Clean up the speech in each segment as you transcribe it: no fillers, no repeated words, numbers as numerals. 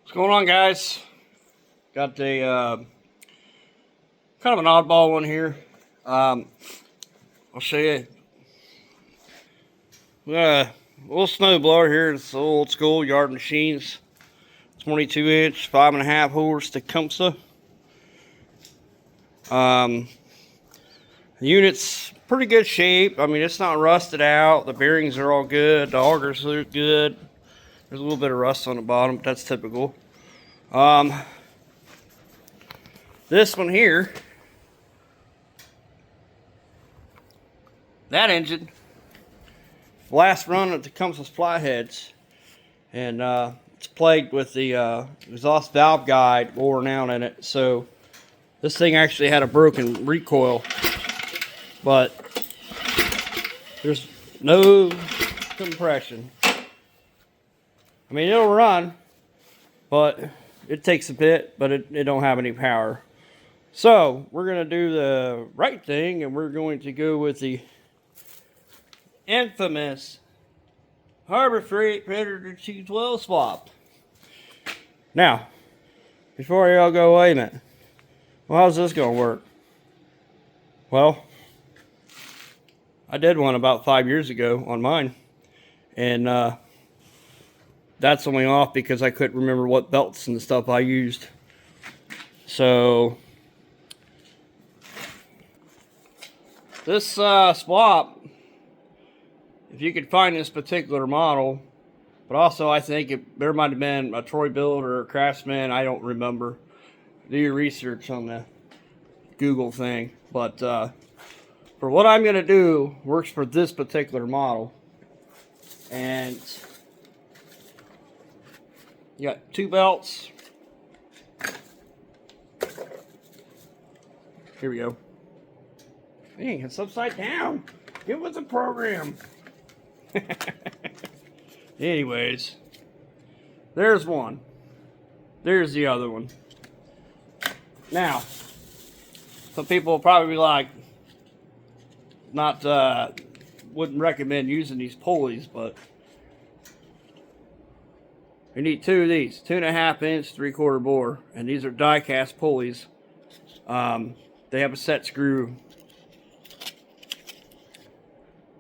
What's going on, guys? Got a kind of an oddball one here. I'll show you. We got a little snowblower here. It's old school Yard Machines, 22-inch, 5.5 horse Tecumseh. The unit's pretty good shape. I mean, it's not rusted out. The bearings are all good. The augers look good. There's a little bit of rust on the bottom, but that's typical. This one here, that engine, last run of the Tecumseh fly heads, and it's plagued with the exhaust valve guide worn out in it. So this thing actually had a broken recoil, but there's no compression. I mean, it'll run, but it takes a bit, but it don't have any power. So we're going to do the right thing, and we're going to go with the infamous Harbor Freight Predator 212 swap. Now, before y'all go, wait a minute. Well, how's this going to work? Well, I did one about 5 years ago on mine, and that's only off because I couldn't remember what belts and stuff I used. So this swap, if you could find this particular model, but also I think there might have been a Troy Build or a Craftsman, I don't remember. Do your research on the Google thing. But for what I'm going to do, works for this particular model. And you got two belts. Here we go. Dang, it's upside down. Get with the program. Anyways, there's one. There's the other one. Now, some people will probably be like, wouldn't recommend using these pulleys, but you need two of these, 2.5-inch 3/4 bore, and these are die cast pulleys. They have a set screw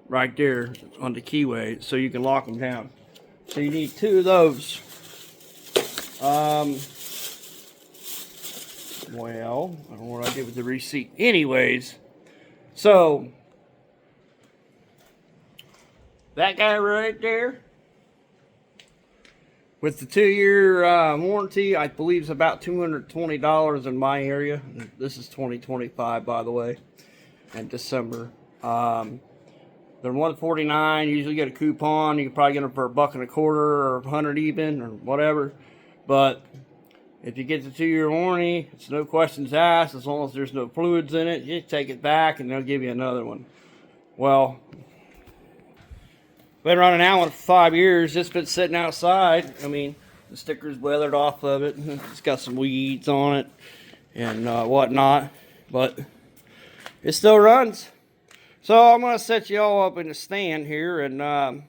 right there on the keyway, so you can lock them down. So you need two of those. Well, I don't know what I did with the receipt. Anyways, so that guy right there, with the 2-year warranty, I believe is about $220 in my area. This is 2025, by the way, in December. They're $149. You usually get a coupon. You can probably get them for $1.25 or $100 even, or whatever. But if you get the 2-year warranty, it's no questions asked. As long as there's no fluids in it, you just take it back and they'll give you another one. Well, been running that one for 5 years. It's been sitting outside. I mean, the sticker's weathered off of it. It's got some weeds on it and whatnot, but it still runs. So I'm going to set you all up in a stand here, and I'm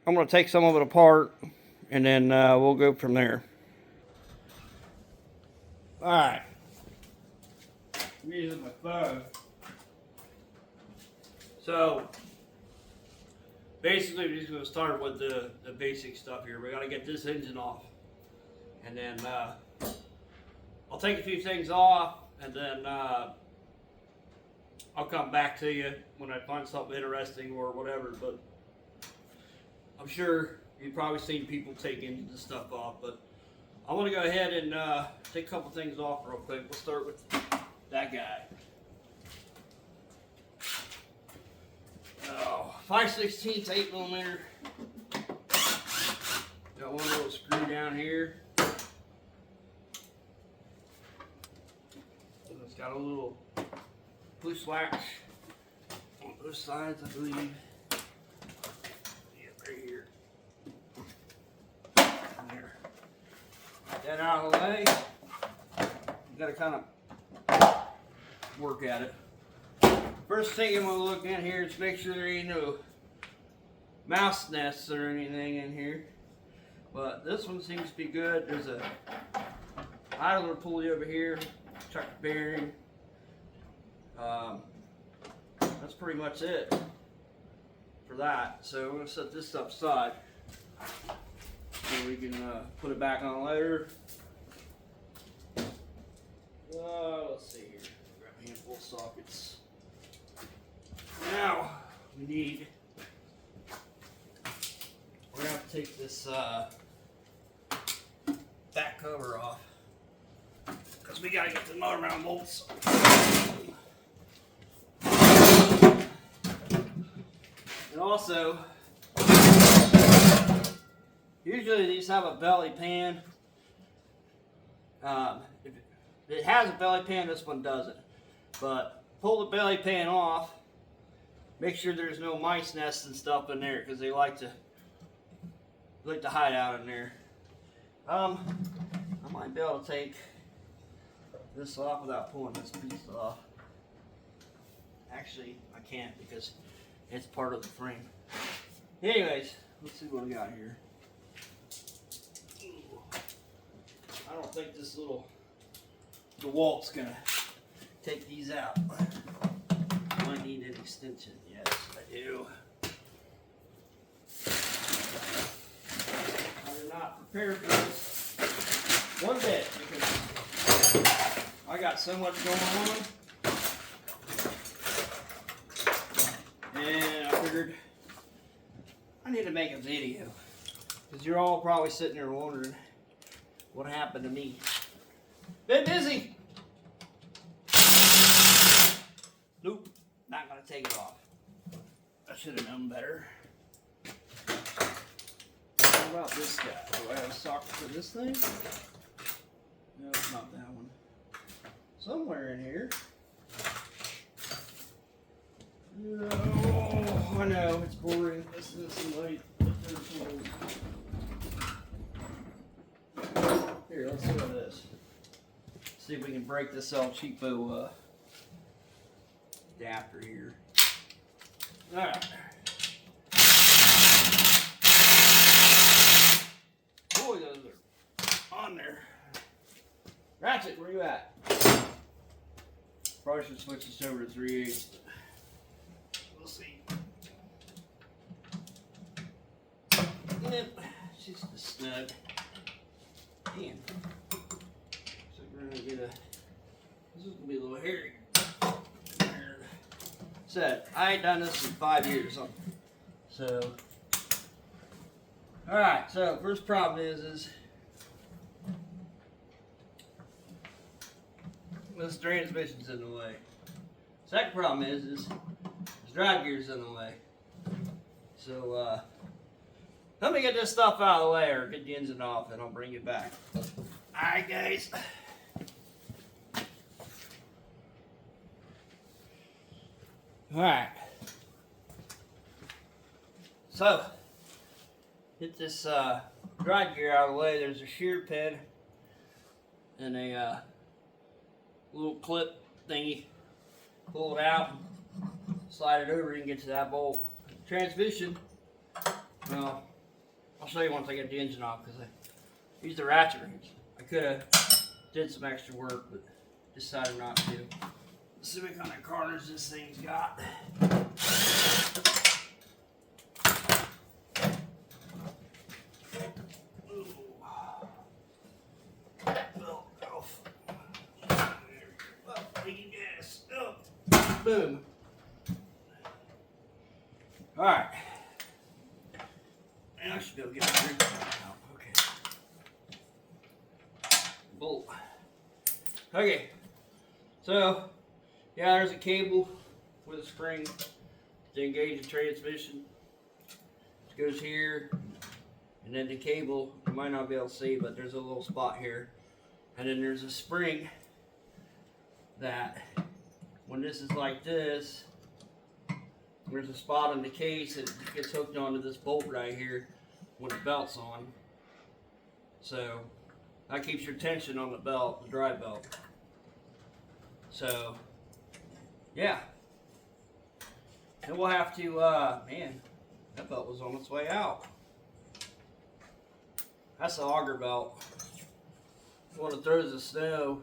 going to take some of it apart, and then we'll go from there. Alright. I'm using my phone. So basically, we're just going to start with the basic stuff here. We got to get this engine off, and then I'll take a few things off, and then I'll come back to you when I find something interesting or whatever. But I'm sure you've probably seen people take engine and stuff off, but I want to go ahead and take a couple things off real quick. We'll start with that guy. 5/16 8mm. Got one little screw down here. It's got a little loose latch on both sides, I believe. Yeah, right here. There. Get that out of the way. You gotta kind of work at it. First thing I'm going to look in here is make sure there ain't no mouse nests or anything in here. But this one seems to be good. There's a idler pulley over here, chuck bearing. That's pretty much it for that. So I'm going to set this up aside so we can put it back on later. Let's see here. Grab a handful of sockets. Now we need. We're gonna have to take this back cover off because we gotta get the motor mount bolts. And also, usually these have a belly pan. If it has a belly pan, this one doesn't. But pull the belly pan off. Make sure there's no mice nests and stuff in there because they like to hide out in there. I might be able to take this off without pulling this piece off. Actually, I can't because it's part of the frame. Anyways, let's see what we got here. I don't think this little DeWalt's gonna take these out. Might need an extension. Yes, I do. I'm not prepared for this one bit because I got so much going on, and I figured I need to make a video because you're all probably sitting there wondering what happened to me. Been busy. Nope, not gonna take it off. I should have known better. What about this guy? Do I have a socket for this thing? No, it's not that one. Somewhere in here. Oh, I know, it's boring. This is some light. Here, let's do this. See if we can break this El Cheapo adapter here. Alright. Boy, those are on there. Ratchet, where you at? Probably should switch this over to 3/8. We'll see. Yep, she's just snug. Man. So we're gonna get a. This is gonna be a little hairy. Said I ain't done this in 5 years. So, all right. So first problem is this transmission's in the way. Second problem is this drive gear's in the way. So let me get this stuff out of the way, or get the engine off, and I'll bring you back. All right, guys. Alright, so get this drive gear out of the way. There's a shear pin and a little clip thingy. Pull it out, slide it over, and get to that bolt. Transmission, well, I'll show you once I get the engine off because I used the ratchet wrench. I could have did some extra work, but decided not to. Let's see what kind of corners this thing's got. Ooh. Oh, off. Leaking gas. Oh. Boom. Alright. And I should be able to get the wrench out. Okay. Bolt. Okay. So, yeah, there's a cable with a spring to engage the transmission. It goes here, and then the cable, you might not be able to see, but there's a little spot here. And then there's a spring that, when this is like this, there's a spot in the case that gets hooked onto this bolt right here when the belt's on. So, that keeps your tension on the belt, the drive belt. So, yeah. And we'll have to, man, that belt was on its way out. That's the auger belt. The one that throws the snow.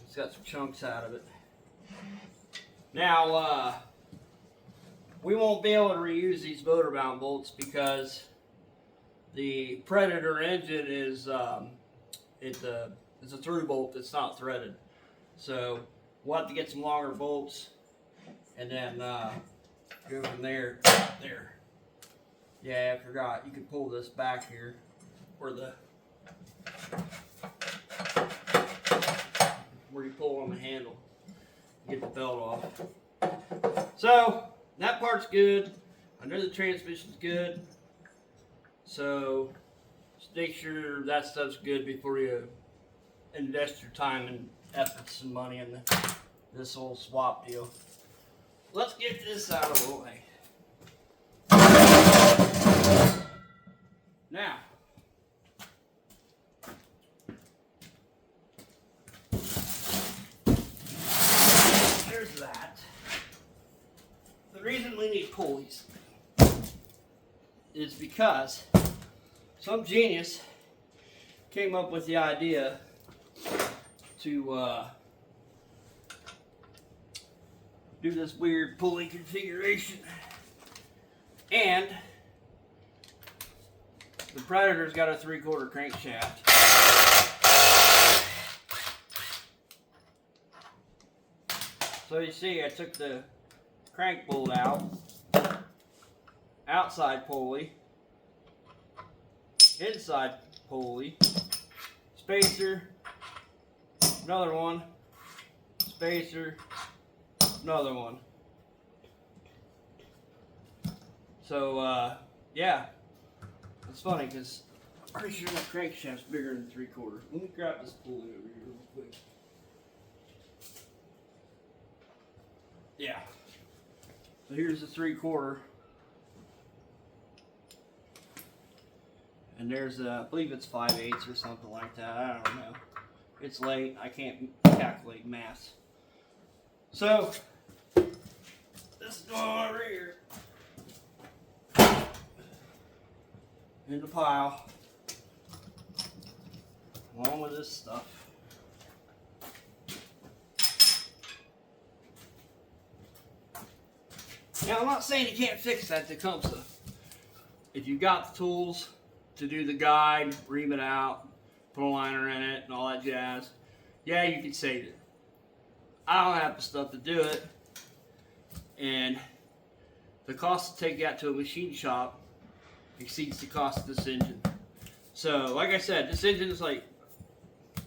It's got some chunks out of it. Now, we won't be able to reuse these motor mount bolts because the Predator engine is it's a through bolt. It's not threaded. So we'll have to get some longer bolts and then go from there. There. Yeah, I forgot. You can pull this back here where you pull on the handle. Get the belt off. So that part's good. I know the transmission's good. So just make sure that stuff's good before you invest your time and efforts and money in this whole swap deal. Let's get this out of the way. Now, there's that. The reason we need pulleys is because some genius came up with the idea to do this weird pulley configuration, and the Predator's got a 3/4 crankshaft. So you see, I took the crank bolt out, outside pulley, inside pulley, spacer, another one, spacer, another one. So, yeah, it's funny because I'm pretty sure my crankshaft's bigger than 3/4. Let me grab this pulley over here real quick. Yeah. So here's the 3/4. And there's, I believe it's 5/8 or something like that. I don't know. It's late. I can't calculate math. So, this is going over here. In the pile. Along with this stuff. Now, I'm not saying you can't fix that Tecumseh. If you got the tools to do the guide, ream it out, put a liner in it, and all that jazz, yeah, you can save it. I don't have the stuff to do it, and the cost to take that to a machine shop exceeds the cost of this engine. So, like I said, this engine is like,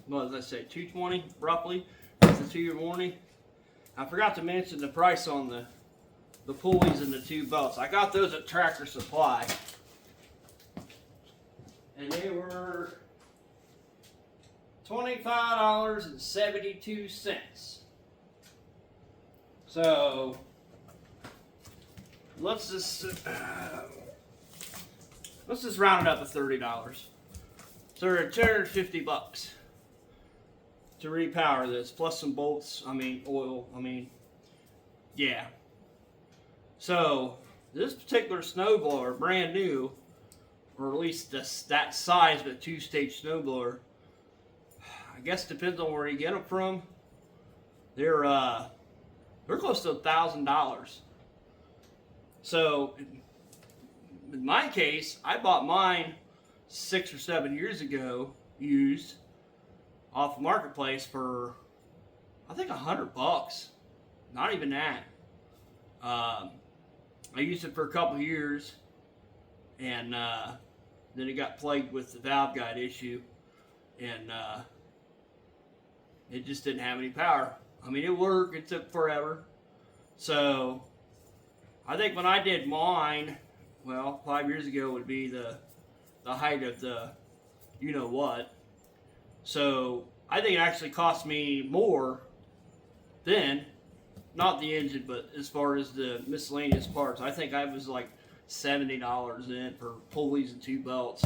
what did I say, $220 roughly. It's a 2-year warranty. I forgot to mention the price on the pulleys and the 2 belts. I got those at Tractor Supply, and they were $25.72. So let's just round it up to $30. So we're at $250 to repower this, plus some bolts. Oil. Yeah. So this particular snowblower, brand new, or at least that size, but 2-stage snowblower, I guess depends on where you get them from. They're close to $1,000. So in my case, I bought mine 6 or 7 years ago, used off the marketplace for I think $100. Not even that. I used it for a couple of years, and then it got plagued with the valve guide issue, and it just didn't have any power. It worked, it took forever. So I think when I did mine, well, 5 years ago would be the height of the you-know-what. So I think it actually cost me more then. Not the engine, but as far as the miscellaneous parts, I think I was like $70 in for pulleys and 2 belts.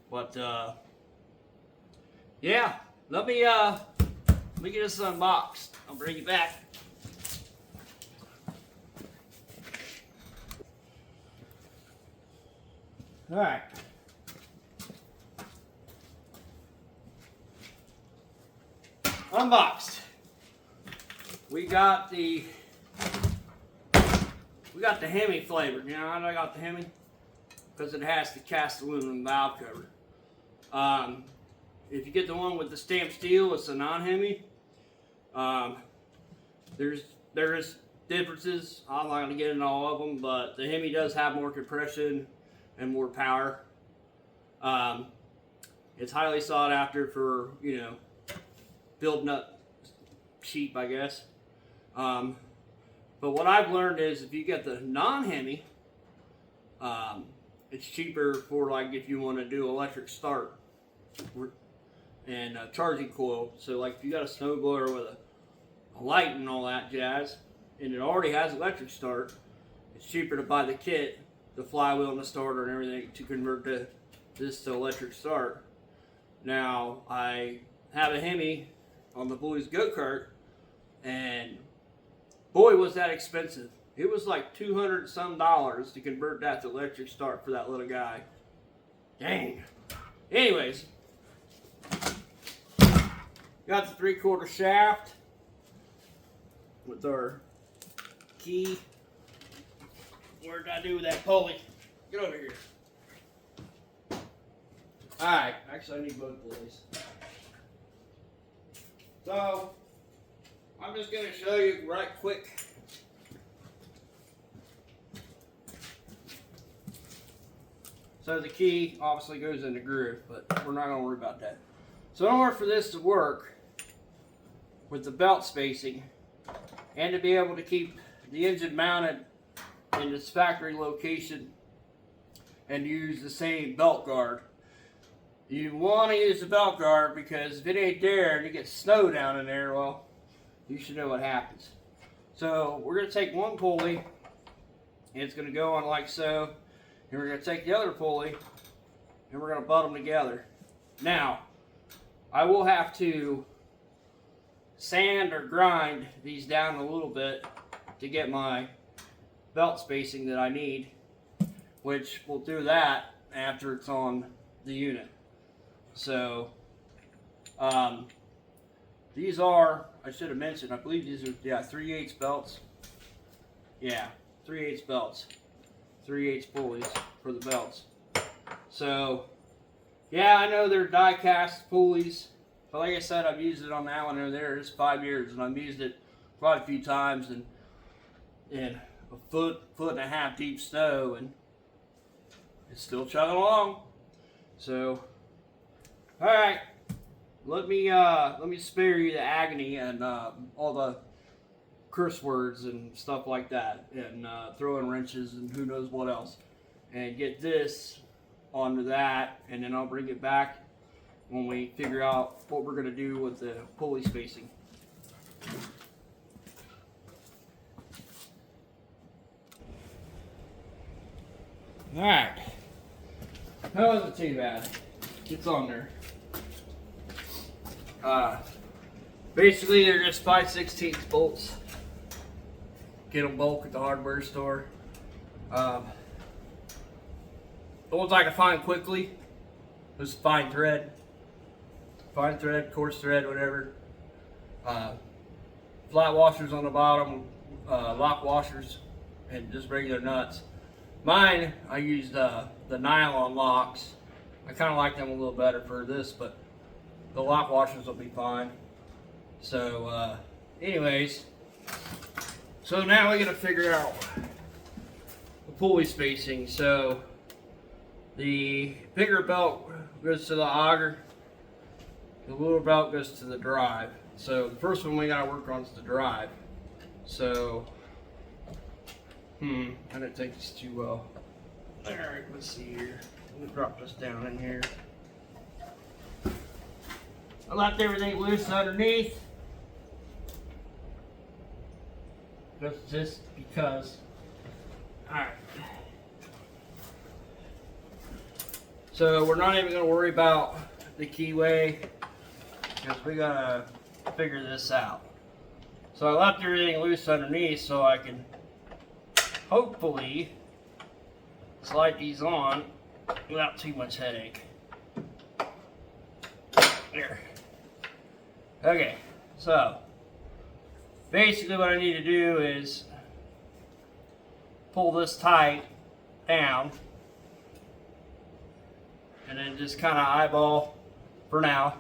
But yeah, let me get this unboxed. I'll bring it back. All right. unboxed. We got the Hemi flavor. You know how I got the Hemi? Because it has the cast aluminum valve cover. If you get the one with the stamped steel, it's a non-Hemi. There's differences. I'm not going to get into all of them, but the Hemi does have more compression and more power. It's highly sought after for, you know, building up sheep, I guess. But what I've learned is if you get the non-Hemi, it's cheaper for, like, if you want to do electric start and a charging coil. So, like, if you got a snowblower with a light and all that jazz, and it already has electric start, it's cheaper to buy the kit, the flywheel and the starter and everything, to convert this to electric start. Now, I have a Hemi on the boys' go-kart, and boy, was that expensive. It was like $200 some to convert that to electric start for that little guy. Dang. Anyways, got the 3/4 shaft with our key. What did I do with that pulley? Get over here. Alright, actually I need both pulleys. So, I'm just going to show you right quick. So the key obviously goes in the groove, but we're not going to worry about that. So in order for this to work with the belt spacing and to be able to keep the engine mounted in its factory location and use the same belt guard, you want to use the belt guard, because if it ain't there and you get snow down in there, well, you should know what happens. So we're going to take one pulley, and it's going to go on like so, and we're going to take the other pulley, and we're going to butt them together. Now, I will have to sand or grind these down a little bit to get my belt spacing that I need, which we'll do that after it's on the unit. So, these are, I should have mentioned, I believe these are, yeah, 3/8 belts. Yeah, 3/8 belts. 3/8 pulleys for the belts. So, yeah, I know they're die cast pulleys, but like I said, I've used it on that one over there. It's 5 years, and I've used it quite a few times in a foot and a half deep snow, and it's still chugging along. So, all right, let me spare you the agony and all the curse words and stuff like that, and throwing wrenches and who knows what else, and get this onto that, and then I'll bring it back when we figure out what we're going to do with the pulley spacing. Alright, that wasn't too bad. It's on there. Basically they're just 5/16 bolts. Get them bulk at the hardware store. The ones I can find quickly, just fine thread, coarse thread, whatever. Flat washers on the bottom, lock washers, and just regular nuts. Mine, I used the nylon locks. I kind of like them a little better for this, but the lock washers will be fine. So, anyways, so now we got to figure out the pulley spacing. So, the bigger belt goes to the auger, the little belt goes to the drive. So, the first one we got to work on is the drive. So, I didn't take this too well. Alright, let's see here. Let me drop this down in here. I left everything loose underneath. Just because. Alright. So we're not even going to worry about the keyway, because we got to figure this out. So I left everything loose underneath so I can hopefully slide these on without too much headache. There. Okay, So basically what I need to do is pull this tight down and then just kind of eyeball for now.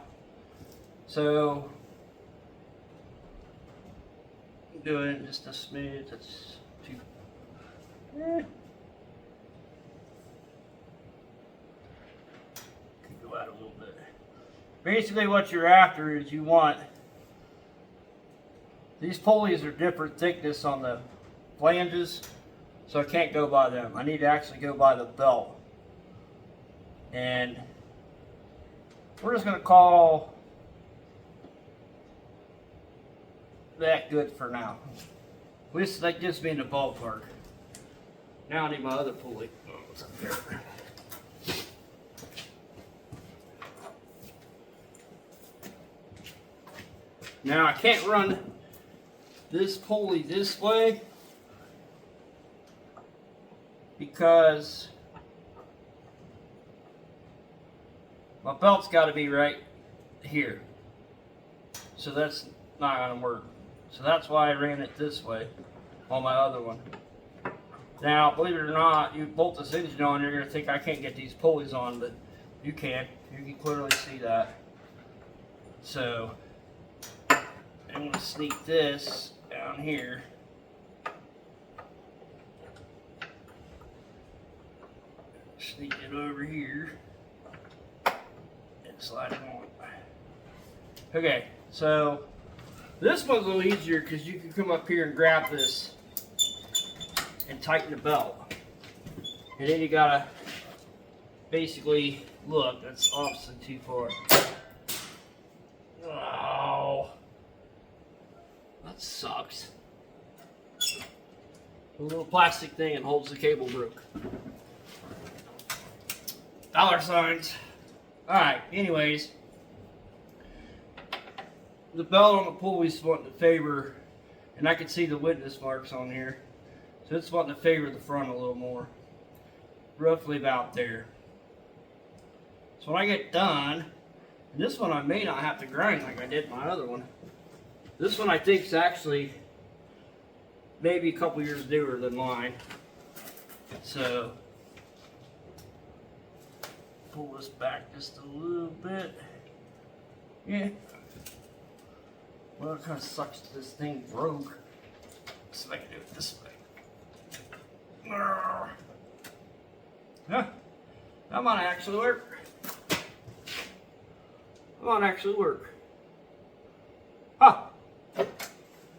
So do it just a smidge. That's too. Could go out a little bit. Basically, what you're after is you want these pulleys are different thickness on the flanges, so I can't go by them. I need to actually go by the belt, and we're just going to call that good for now. At least that gives me in the ballpark. Now I need my other pulley. Oh, what's up there? Now I can't run this pulley this way because my belt's got to be right here. So that's not going to work. So that's why I ran it this way on my other one. Now, believe it or not, you bolt this engine on, you're going to think I can't get these pulleys on, but you can. You can clearly see that. So I'm going to sneak this down here. Sneak it over here and slide it on. Okay, so this one's a little easier because you can come up here and grab this and tighten the belt. And then you gotta basically look, that's obviously too far. Oh, that sucks. A little plastic thing and holds the cable broke. Dollar signs. Alright, anyways. The belt on the pulley's wanting to favor, and I can see the witness marks on here. So it's wanting to favor the front a little more. Roughly about there. So when I get done, and this one I may not have to grind like I did my other one. This one I think is actually maybe a couple years newer than mine. So pull this back just a little bit. Yeah. Well, it kind of sucks that this thing broke. So I can do it this way. Yeah, that might actually work. That might actually work. Huh.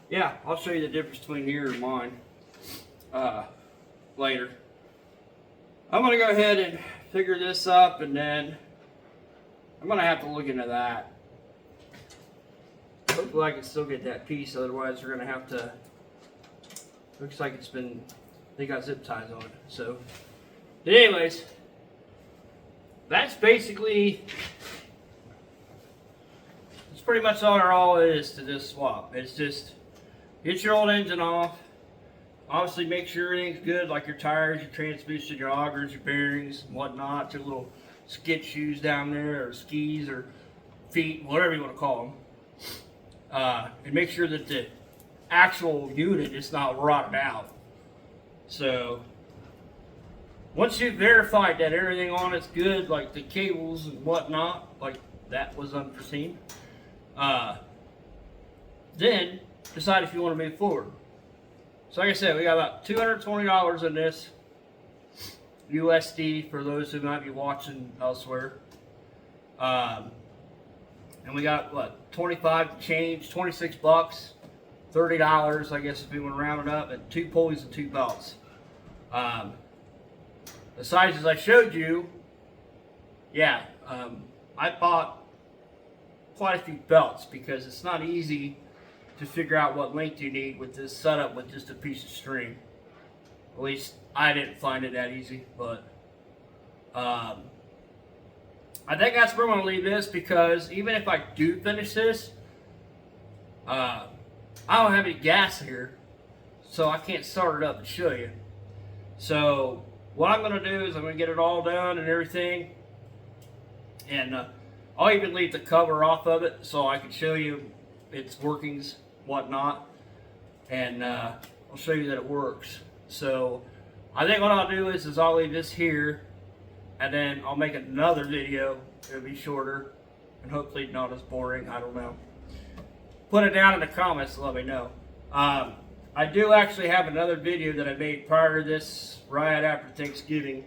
Yeah, I'll show you the difference between here and mine later. I'm going to go ahead and figure this up, and then I'm going to have to look into that. Hopefully I can still get that piece, otherwise we're going to have to, looks like it's been, they got zip ties on it. So, but anyways, that's basically, it's pretty much all it is to this swap. It's just, get your old engine off, obviously make sure everything's good, like your tires, your transmission, your augers, your bearings, and whatnot, your little skid shoes down there, or skis, or feet, whatever you want to call them. And make sure that the actual unit is not rotted out. So once you've verified that everything on it's good, like the cables and whatnot, like that was unforeseen, then decide if you want to move forward. So like I said, we got about $220 in this USD for those who might be watching elsewhere. And we got what, 25 change, 26 bucks, $30, I guess if we want to round it up, and 2 pulleys and 2 belts. The sizes I showed you, yeah, I bought quite a few belts because it's not easy to figure out what length you need with this setup with just a piece of string. At least I didn't find it that easy, but I think that's where I'm going to leave this, because even if I do finish this, I don't have any gas here, so I can't start it up and show you. So what I'm going to do is I'm going to get it all done and everything, and I'll even leave the cover off of it so I can show you its workings, whatnot, and I'll show you that it works. So I think what I'll do is I'll leave this here, and then I'll make another video. It'll be shorter and hopefully not as boring. I don't know. Put it down in the comments and let me know. I do actually have another video that I made prior to this, right after Thanksgiving,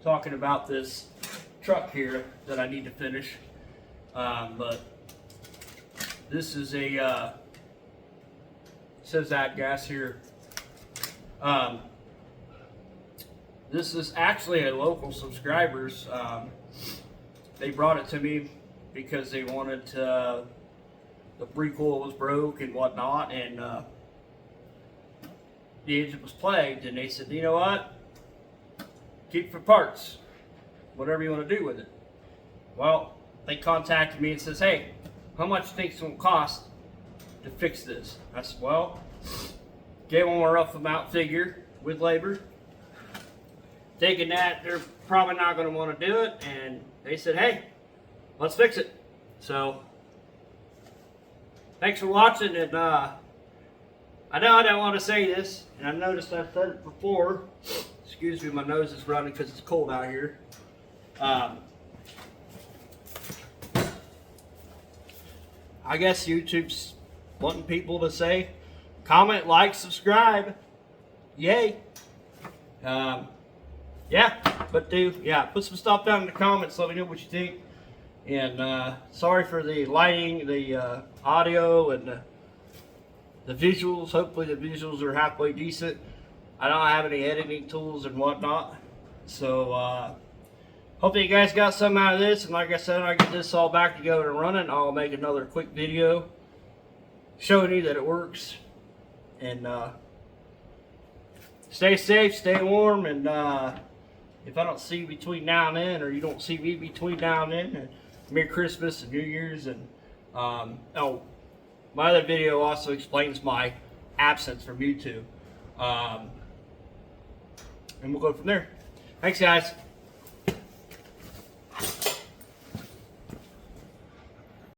talking about this truck here that I need to finish. But this is a says that gas here. This is actually a local subscriber's. They brought it to me because they wanted to, the recoil was broke and whatnot, and the engine was plagued, and they said, you know what, keep for parts, whatever you want to do with it. Well, they contacted me and says, hey, how much do you think it's going to cost to fix this? I said, well, gave them a rough amount figure with labor, thinking that they're probably not going to want to do it, and they said, hey, let's fix it. So thanks for watching, and I know I don't want to say this, and I noticed I've said it before. Excuse me, my nose is running because it's cold out here. I guess YouTube's wanting people to say, comment, like, subscribe. Yay. Yeah, but put some stuff down in the comments. Let me know what you think. And sorry for the lighting, the audio, and the visuals. Hopefully the visuals are halfway decent. I don't have any editing tools and whatnot. So hopefully you guys got something out of this. And like I said, when I get this all back together and running, I'll make another quick video showing you that it works. And stay safe, stay warm, and if I don't see you between now and then, or you don't see me between now and then, Merry Christmas and New Year's. And oh, my other video also explains my absence from YouTube. And we'll go from there. Thanks, guys.